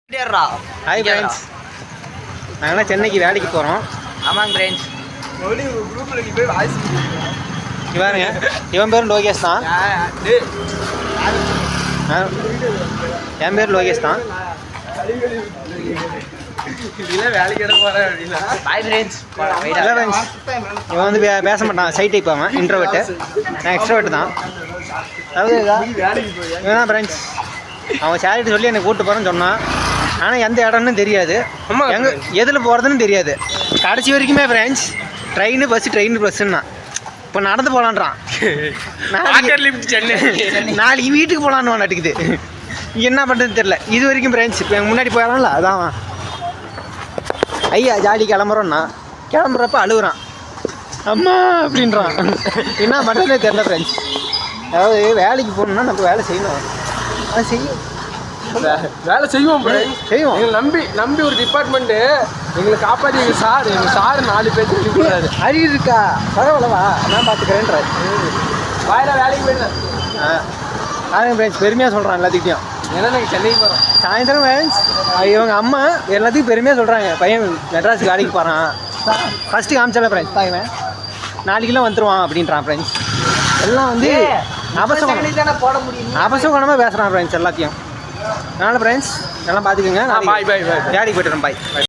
Hi friends, நாங்களாம் சென்னைக்கு வேலைக்கு போகிறோம். ஆமாங்க ஃப்ரெண்ட்ஸ். இவருங்க, இவன் பேர் லோகேஷ் தான். என் பேர் லோகேஷ் தான். இவன் வந்து பேச மாட்டான், சைட் டைப். அவன் இன்ட்ரோவெட்டு, நான் எக்ஸ்ட்ரோவெட்டு தான். அதாவது இவன் தான் ஃப்ரெண்ட்ஸ். அவன் சேரிட்டி சொல்லி என்னை கூப்பிட்டு போகிறேன்னு சொன்னான். ஆனால் எந்த இடம்னு தெரியாது, எங்கே எதில் போகிறதுன்னு தெரியாது. கடைசி வரைக்குமே ஃப்ரெண்ட்ஸ் ட்ரெயின் பஸ்ஸுன்னா இப்போ நடந்து போகலான்றான். நாளைக்கு வீட்டுக்கு போகலான்னு நட்டுக்குது. என்ன பண்ணுறதுன்னு தெரில இது வரைக்கும் ஃப்ரெண்ட்ஸ். இப்போ எங்கள் முன்னாடி போயிடலாம்ல, அதான் ஐயா ஜாலி கிளம்புறோன்னா கிளம்புறப்ப அழுகுறான், அம்மா அப்படின்றான். என்ன பண்ணுறதுனே தெரில ஃப்ரெண்ட்ஸ். அதாவது வேலைக்கு போகணுன்னா நம்ம வேலை செய்யணும், அதை செய்யும் வேலை செய்வோம் செய்வோம். எங்களை நம்பி ஒரு டிபார்ட்மெண்ட்டு எங்களை காப்பாற்றி எங்கள் சார் 4 பேருக்கு சொல்லிக்கூடாது. அறிவு இருக்கா, பரவாயில்லவா, நான் பார்த்துக்கிறேன்றாரு. வாயில வேலைக்கு போயிடுறேன். நாங்கள் ஃப்ரெண்ட்ஸ் பெருமையாக சொல்கிறான் எல்லாத்துக்கிட்டையும். ஏன்னா நாங்கள் சென்னைக்கு போகிறோம். சாயந்தரம் ஃப்ரெண்ட்ஸ் இவங்க அம்மா எல்லாத்துக்கும் பெருமையாக சொல்கிறாங்க, பையன் மெட்ராஸுக்கு வேலைக்கு போகிறான். ஃபஸ்ட்டு காமிச்சால ஃப்ரெண்ட்ஸ் தாங்க 4 கிலோ வந்துடுவான் அப்படின்றான் ஃப்ரெண்ட்ஸ். எல்லாம் வந்து அபசகுணமாக பேசுகிறான் ஃப்ரெண்ட்ஸ் எல்லாத்தையும். அதனால் ஃப்ரெண்ட்ஸ் எல்லாம் பார்த்துக்கோங்க. பாய் வேலைக்கு போய்ட்டுறேன். பாய்.